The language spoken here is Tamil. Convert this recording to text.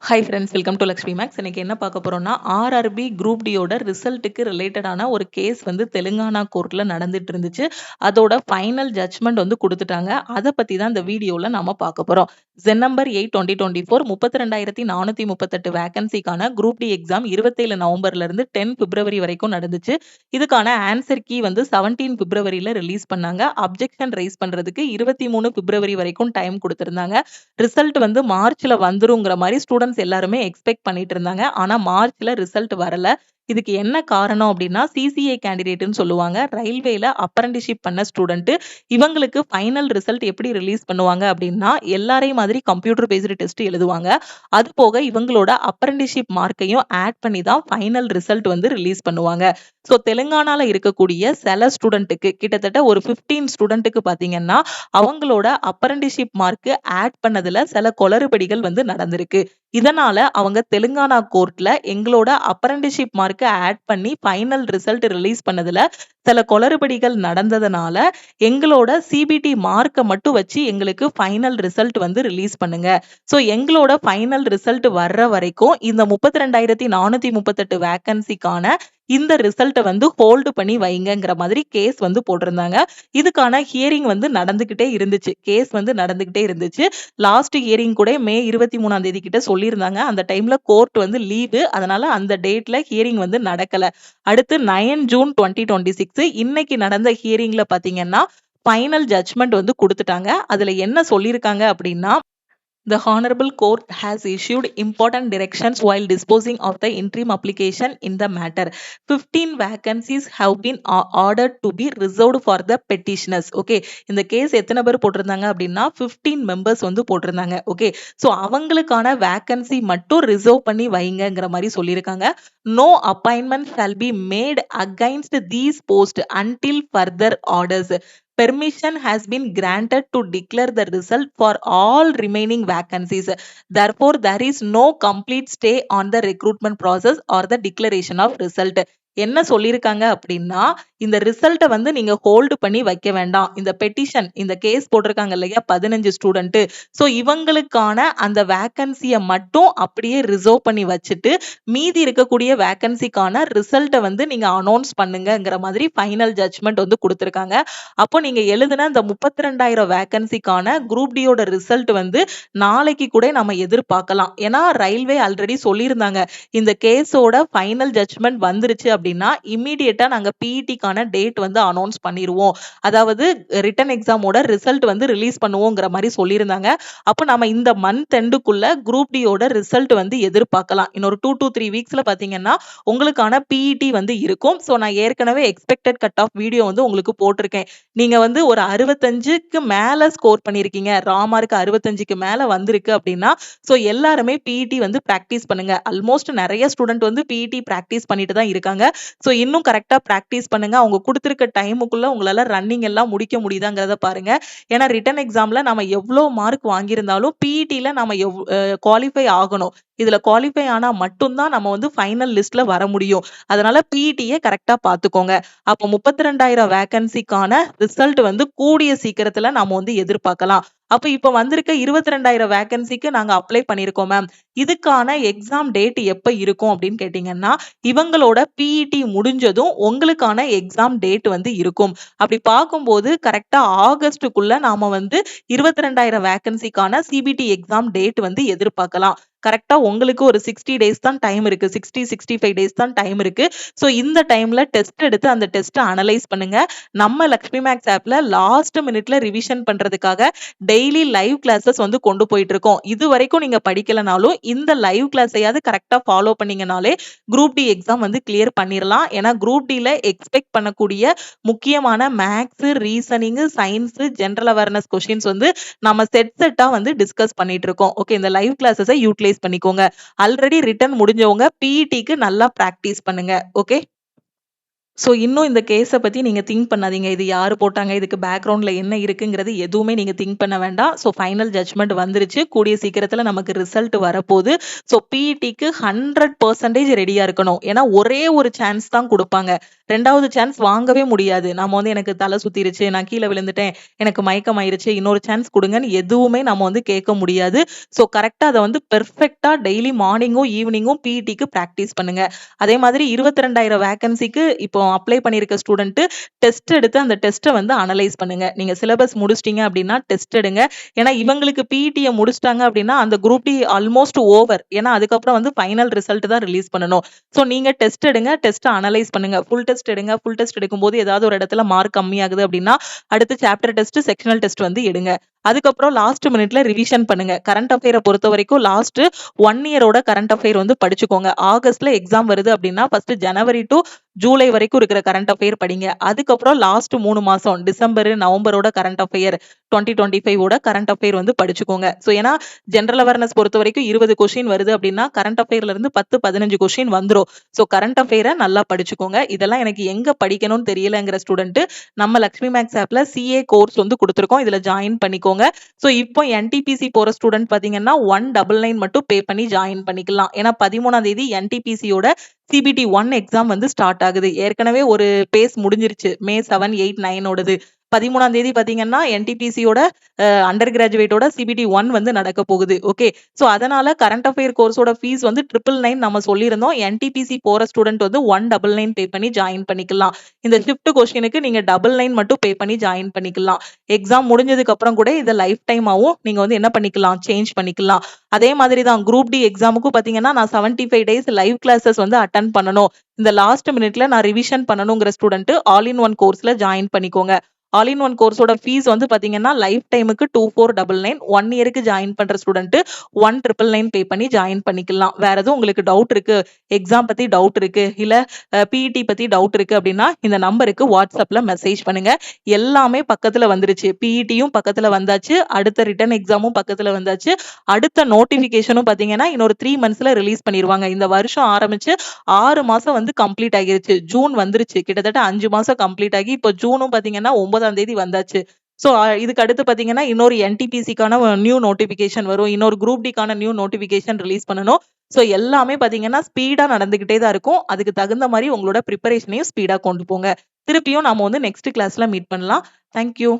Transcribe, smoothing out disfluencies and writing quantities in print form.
Hi friends, welcome to Lakshmi maths. இன்னைக்கு என்ன பார்க்க போறோம்னா, ஆர்ஆர்பி குரூப் டியோட ரிசல்ட்டுக்கு ரிலேட்டடான ஒரு கேஸ் வந்து தெலுங்கானா கோர்ட்ல நடந்துட்டு இருந்துச்சு. அதோட ஃபைனல் ஜட்ஜ்மெண்ட் வந்து குடுத்துட்டாங்க. அத பத்தி தான் இந்த வீடியோல நாம பார்க்க போறோம். ஜென் நம்பர் 8/2024 32,438 வேக்கன்சிக்கான குரூப் டி எக்ஸாம் 27 நவம்பர்ல இருந்து 10 பிப்ரவரி வரைக்கும் நடந்துச்சு. இதுக்கான ஆன்சர் கீ வந்து 17 பிப்ரவரியில ரிலீஸ் பண்ணாங்க. அப்ஜெக்ஷன் ரைஸ் பண்றதுக்கு 23 பிப்ரவரி வரைக்கும் டைம் குடுத்திருந்தாங்க. ரிசல்ட் வந்து மார்ச்ல வந்துருங்கிற மாரி ஸ்டூடண்ட்ஸ் எல்லாருமே எக்ஸ்பெக்ட் பண்ணிட்டு இருந்தாங்க. ஆனா மார்ச்ல ரிசல்ட் வரல. இதுக்கு என்ன காரணம் அப்டின்னா, சிசிஏ கேண்டிடேட்ன்னு சொல்லுவாங்க. ரயில்வேல அப்ரண்டிஸ்ஷிப் பண்ண ஸ்டூடண்ட். இவங்களுக்கு ஃபைனல் ரிசல்ட் எப்படி ரிலீஸ் பண்ணுவாங்க அப்டின்னா, எல்லாரையும் மாதிரி கம்ப்யூட்டர் பேஸ்டு டெஸ்ட் எழுதுவாங்க. அது போக இவங்களோட அப்ரண்டிஸ்ஷிப் மார்க்கையும் ஆட் பண்ணி தான் ஃபைனல் ரிசல்ட் வந்து ரிலீஸ் பண்ணுவாங்க. ஸோ தெலுங்கானால இருக்கக்கூடிய சில ஸ்டூடண்ட்டுக்கு கிட்டத்தட்ட ஒரு 15 ஸ்டூடண்ட்டுக்கு பார்த்தீங்கன்னா, அவங்களோட அப்ரண்டிஸ்ஷிப் மார்க் ஆட் பண்ணதுல சில குளறுபடிகள் வந்து நடந்திருக்கு. இதனால அவங்க தெலுங்கானா கோர்ட்ல எங்களோட அப்ரண்டிஸ்ஷிப் மார்க்க ஆட் பண்ணி ஃபைனல் ரிசல்ட் ரிலீஸ் பண்ணதுல சில குளறுபடிகள் நடந்ததனால எங்களோட சிபிடி மார்க்க மட்டும் வச்சு எங்களுக்கு ஃபைனல் ரிசல்ட் வந்து ரிலீஸ் பண்ணுங்க. ஸோ எங்களோட ஃபைனல் ரிசல்ட் வர்ற வரைக்கும் இந்த 32,438 வேக்கன்சிக்கான இந்த ரிசல்ட்ட வந்து ஹோல்டு பண்ணி வைங்கங்கிற மாதிரி கேஸ் வந்து போட்டிருந்தாங்க. இதுக்கான ஹியரிங் வந்து நடந்துகிட்டே இருந்துச்சு. கேஸ் வந்து நடந்துகிட்டே இருந்துச்சு. லாஸ்ட் ஹியரிங் கூட மே 23ஆம் தேதி கிட்ட சொல்லியிருந்தாங்க. அந்த டைம்ல கோர்ட் வந்து லீவு. அதனால அந்த டேட்ல ஹியரிங் வந்து நடக்கல. அடுத்து 9 ஜூன் 2026 இன்னைக்கு நடந்த ஹியரிங்ல பாத்தீங்கன்னா, ஃபைனல் ஜட்ஜ்மெண்ட் வந்து குடுத்துட்டாங்க. அதுல என்ன சொல்லியிருக்காங்க அப்படின்னா, the Honorable Court has issued important directions while disposing of the interim application in the matter. 15 vacancies have been ordered to be reserved for the petitioners. Okay. இந்த கேஸ் எத்தனை பேர் போட்டிருந்தாங்க அப்படின்னா 15 மெம்பர்ஸ் வந்து போட்டிருந்தாங்க. ஓகே. ஸோ அவங்களுக்கான வேக்கன்சி மட்டும் ரிசர்வ் பண்ணி வைங்கங்கிற மாதிரி சொல்லியிருக்காங்க. No appointment shall be made against these posts until further orders. Permission has been granted to declare the result for all remaining vacancies. Therefore, there is no complete stay on the recruitment process or the declaration of result. என்ன சொல்லியிருக்காங்க அப்படின்னா, இந்த ரிசல்ட்டை வந்து நீங்க ஹோல்டு பண்ணி வைக்க வேண்டாம். இந்த பெட்டிஷன், இந்த கேஸ் போட்டிருக்காங்க இல்லையா 15 ஸ்டூடெண்ட். ஸோ இவங்களுக்கான அந்த வேக்கன்சியை மட்டும் அப்படியே ரிசர்வ் பண்ணி வச்சுட்டு மீதி இருக்கக்கூடிய வேக்கன்சிக்கான ரிசல்ட்டை வந்து நீங்க அனௌன்ஸ் பண்ணுங்கங்கிற மாதிரி ஃபைனல் ஜட்ஜ்மெண்ட் வந்து கொடுத்திருக்காங்க. அப்போ நீங்க எழுதின இந்த 32,000 வேக்கன்சிக்கான குரூப் டியோட ரிசல்ட் வந்து நாளைக்கு கூட நம்ம எதிர்பார்க்கலாம். ஏன்னா ரயில்வே ஆல்ரெடி சொல்லியிருந்தாங்க, இந்த கேஸோட ஃபைனல் ஜட்ஜ்மெண்ட் வந்துருச்சு அப்படின்னா இம்மீடியட்டா நாங்க பிஇடிக்கான டேட் வந்து அனௌன்ஸ் பண்ணிடுவோம். அதாவது ரிட்டன் எக்ஸாமோட ரிசல்ட் வந்து ரிலீஸ் பண்ணுவோங்கிற மாதிரி சொல்லியிருந்தாங்க. அப்போ நம்ம இந்த மந்த் எண்டுக்குள்ள குரூப் டியோட ரிசல்ட் வந்து எதிர்பார்க்கலாம். இன்னொரு 2 to 3 வீக்ஸ்ல பாத்தீங்கன்னா உங்களுக்கான பிஇடி வந்து இருக்கும். ஸோ நான் ஏற்கனவே எக்ஸ்பெக்டட் கட் ஆஃப் வீடியோ வந்து உங்களுக்கு போட்டிருக்கேன். நீங்க வந்து ஒரு 65க்கு மேல ஸ்கோர் பண்ணியிருக்கீங்க, ரா மார்க் 65க்கு மேல வந்திருக்கு அப்படின்னா, ஸோ எல்லாருமே பிஇடி வந்து பிராக்டிஸ் பண்ணுங்க. ஆல்மோஸ்ட் நிறைய ஸ்டூடெண்ட் வந்து பிஇடி பிராக்டிஸ் பண்ணிட்டு தான் இருக்காங்க. ஸோ இன்னும் கரெக்டா பிராக்டிஸ் பண்ணுங்க. அவங்க கொடுத்திருக்க டைமுக்குள்ள உங்களால ரன்னிங் எல்லாம் முடிக்க முடியுதாங்கிறத பாருங்க. ஏன்னா ரிட்டன் எக்ஸாம்ல நம்ம எவ்வளோ மார்க் வாங்கியிருந்தாலும் பிஇடில நம்ம குவாலிஃபை ஆகணும். இதுல குவாலிஃபை ஆனா மட்டும்தான் நம்ம வந்து ஃபைனல் லிஸ்ட்ல வர முடியும். அதனால பிஇடியை கரெக்டா பாத்துக்கோங்க. அப்போ 32,000 வேக்கன்சிக்கான ரிசல்ட் வந்து கூடிய சீக்கிரத்துல நாம வந்து எதிர்பார்க்கலாம். அப்ப இப்ப வந்திருக்க 22,000 வேக்கன்சிக்கு நாங்க அப்ளை பண்ணிருக்கோம் மேம். இதுக்கான எக்ஸாம் டேட் எப்ப இருக்கும் அப்படின்னு கேட்டீங்கன்னா, இவங்களோட பிஇடி முடிஞ்சதும் உங்களுக்கான எக்ஸாம் டேட் வந்து இருக்கும். அப்படி பார்க்கும்போது கரெக்டா ஆகஸ்டுக்குள்ள நாம வந்து 22,000 வேக்கன்சிக்கான சிபிடி எக்ஸாம் டேட் வந்து எதிர்பார்க்கலாம். கரெக்டா உங்களுக்கு ஒரு 60 டேஸ் தான் டைம் இருக்கு. 60, 65 டேஸ் தான் டைம் இருக்கு. ஸோ இந்த டைம்ல டெஸ்ட் எடுத்து அந்த டெஸ்ட்டை அனலைஸ் பண்ணுங்க. நம்ம லக்ஷ்மி மேக்ஸ் ஆப்ல லாஸ்ட் மினிட்ல ரிவிஷன் பண்றதுக்காக டெய்லி லைவ் கிளாஸஸ் வந்து கொண்டு போயிட்டு இருக்கோம். இது வரைக்கும் நீங்க படிக்கலனாலும் இந்த லைவ் கிளாஸையாவது கரெக்டா ஃபாலோ பண்ணீங்கனாலே குரூப் டி எக்ஸாம் வந்து கிளியர் பண்ணிடலாம். ஏன்னா குரூப் டில எக்ஸ்பெக்ட் பண்ணக்கூடிய முக்கியமான maths, reasoning, science, general awareness questions வந்து நம்ம செட்டா வந்து டிஸ்கஸ் பண்ணிட்டு இருக்கோம். ஓகே, இந்த லைவ் கிளாஸஸை யூட்டிலைஸ் பண்ணிக்கோங்க. ஆல்ரெடி ரிட்டன் முடிஞ்சவங்க பிஇடிக்கு நல்லா பிராக்டிஸ் பண்ணுங்க. ஓகே. ஸோ இன்னும் இந்த கேஸ பத்தி நீங்க திங்க் பண்ணாதீங்க. இது யாரு போட்டாங்க? இதுக்கு பேக்கிரவுண்ட்ல என்ன இருக்குங்கிறது எதுவுமே நீங்க திங்க் பண்ண வேண்டாம். ஸோ ஃபைனல் ஜட்ஜ்மெண்ட் வந்துருச்சு. கூடிய சீக்கிரத்தில நமக்கு ரிசல்ட் வரப்போது. ஸோ பிஇடிக்கு 100% ரெடியா இருக்கணும். ஏன்னா ஒரே ஒரு சான்ஸ் தான் குடுப்பாங்க. 2வது சான்ஸ் வாங்கவே முடியாது. நம்ம வந்து எனக்கு தல சுத்திருச்சு, நான் கீழ விழுந்துட்டேன், எனக்கு மயக்கம் ஆயிருச்சு, இன்னொரு சான்ஸ் குடுங்கன்னு எதுவுமே நம்ம வந்து கேட்க முடியாது. ஸோ கரெக்ட்டா அத வந்து பெர்ஃபெக்ட்டா டெய்லி மார்னிங்கும், ஈவினிங்கும் பிஇடிக்கு பிராக்டிஸ் பண்ணுங்க. அதே மாதிரி 22,000 வேக்கன்சிக்கு இப்போ அப்ளை பண்ணியிருக்க ஸ்டூடெண்ட் டெஸ்ட் எடுத்து அந்த டெஸ்ட்ட வந்து அனலைஸ் பண்ணுங்க. நீங்க சிலபஸ் முடிச்சிட்டீங்க அப்டின்னா டெஸ்ட் எடுங்க. ஏன்னா இவங்களுக்கு பிஇடிய முடிச்சுட்டாங்க அப்டின்னா அந்த குரூப் டி ஆல்மோஸ்ட் ஓவர். ஏன்னா அதுக்கப்புறம் வந்து ஃபைனல் ரிசல்ட் தான் ரிலீஸ் பண்ணணும். ஸோ நீங்க டெஸ்ட் எடுங்க. டெஸ்ட்ட அனலைஸ் பண்ணுங்க. ஃபுல் டெஸ்ட் எடுங்க. ஃபுல் டெஸ்ட் எடுக்கும்போது ஏதாவது ஒரு இடத்துல மார்க் கம்மியாகுது அப்டின்னா, அடுத்து சாப்டர் டெஸ்ட், செக்ஷனல் டெஸ்ட் வந்து எடுங்க. அதுக்கப்புறம் லாஸ்ட் மினிட்ல ரிவிஷன் பண்ணுங்க. கரண்ட் அஃபேர பொறுத்தவரைக்கும் லாஸ்ட் 1 இயரோட கரண்ட் அஃபேர் வந்து படிச்சுக்கோங்க. ஆகஸ்ட்ல எக்ஸாம் வருது அப்டின்னா, ஃபர்ஸ்ட் ஜனவரி டூ ஜூலை வரைக்கும் இருக்கிற கரண்ட் அஃபேர் படிங்க. அதுக்கப்புறம் லாஸ்ட் 3 மாசம் டிசம்பர், நவம்பரோட கரண்ட் அஃபேர் 2025 ஓட கரண்ட் அஃபேர் வந்து படிச்சுக்கோங்க. ஸோ ஏன்னா ஜெனரல் அவேர்னஸ் பொறுத்தவரைக்கும் 20 கொஸ்டின் வருது அப்டின்னா, கரண்ட் அஃபேர்ல இருந்து 10, 15 கொஸ்டின் வந்துரும். ஸோ கரண்ட் அஃபேர நல்லா படிச்சுக்கோங்க. இதெல்லாம் எனக்கு எங்க படிக்கணும்னு தெரியலங்கிற ஸ்டூடெண்ட் நம்ம லக்ஷ்மி மேக்ஸ் ஆப்ல சிஏ கோர்ஸ் வந்து குடுத்துருக்கோம். இதுல ஜாயின் பண்ணிக்கோங்க. ஸோ இப்போ என்டிபிசி போற ஸ்டூடெண்ட் பாத்தீங்கன்னா 199 மட்டும் பே பண்ணி ஜாயின் பண்ணிக்கலாம். ஏன்னா 13ஆம் தேதி என்டிபிசியோட சிபிடி 1 எக்ஸாம் வந்து ஸ்டார்ட் ஆகுது. ஏற்கனவே ஒரு பேஸ் முடிஞ்சிருச்சு. மே 7, 8, 9 ஓடது. 13ஆம் தேதி பாத்தீங்கன்னா என்டிபிசியோட அண்டர் கிராஜுவேட்டோட சிபிடி 1 வந்து நடக்க போகுது. ஓகே. ஸோ அதனால கரண்ட் அஃபேர் கோர்ஸோட ஃபீஸ் வந்து 999 நம்ம சொல்லியிருந்தோம். என்டிபிசி போற ஸ்டூடெண்ட் வந்து 199 பே பண்ணி ஜாயின் பண்ணிக்கலாம். இந்த ஷிஃப்ட் கொஸ்டினுக்கு நீங்க 99 மட்டும் பே பண்ணி ஜாயின் பண்ணிக்கலாம். எக்ஸாம் முடிஞ்சதுக்கு அப்புறம் கூட இத லைஃப் டைமாவும் நீங்க வந்து என்ன பண்ணிக்கலாம்? சேஞ்ச் பண்ணிக்கலாம். அதே மாதிரி தான் குரூப் டி எக்ஸாமுக்கும் பாத்தீங்கன்னா, நான் 75 டேஸ் லைவ் கிளாஸஸ் வந்து அட்டெண்ட் பண்ணணும். இந்த லாஸ்ட் மினிட்ல நான் ரிவிஷன் பண்ணணுங்கிற ஸ்டூடெண்ட் ஆல் இன் ஒன் கோர்ஸ்ல ஜாயின் பண்ணிக்கோங்க. ஆல் இன் ஒன் கோர்ஸோட ஃபீஸ் வந்து பாத்தீங்கன்னா, லைஃப் டைமுக்கு 2499, 1 இயருக்கு ஜாயின் பண்ற ஸ்டூடெண்ட் 1999 பே பண்ணி ஜாயின் பண்ணிக்கலாம். வேற எதுவும் உங்களுக்கு டவுட் இருக்கு, எக்ஸாம் பத்தி டவுட் இருக்கு, இல்ல பிஇடி பத்தி டவுட் இருக்கு அப்படின்னா இந்த நம்பருக்கு வாட்ஸ்அப்ல மெசேஜ் பண்ணுங்க. எல்லாமே பக்கத்துல வந்துருச்சு. பிஇடியும் பக்கத்துல வந்தாச்சு. அடுத்த ரிட்டன் எக்ஸாமும் பக்கத்துல வந்தாச்சு. அடுத்த நோட்டிபிகேஷனும் பாத்தீங்கன்னா இன்னொரு 3 மந்த்ஸ்ல ரிலீஸ் பண்ணிருவாங்க. இந்த வருஷம் ஆரம்பிச்சு 6 மாசம் வந்து கம்ப்ளீட் ஆகிருச்சு. ஜூன் வந்துருச்சு. கிட்டத்தட்ட 5 மாசம் கம்ப்ளீட் ஆகி இப்போ ஜூனும் பாத்தீங்கன்னா 9ஆம் தேதி வந்தாச்சு. ஸோ இதுக்கு அடுத்து பாத்தீங்கன்னா இன்னொரு என்டிபிசிக்கான நியூ நோட்டிபிகேஷன் வரும். இன்னொரு குரூப் டிக்கான நியூ நோட்டிபிகேஷன் ரிலீஸ் பண்ணணும். ஸோ எல்லாமே பாத்தீங்கன்னா ஸ்பீடா நடந்துகிட்டே தான் இருக்கும். அதுக்கு தகுந்த மாதிரி உங்களோட ப்ரிப்பரேஷனையும் ஸ்பீடா கொண்டு போங்க. திருப்பியும் நாம வந்து நெக்ஸ்ட் கிளாஸ்ல மீட் பண்ணலாம். Thank you.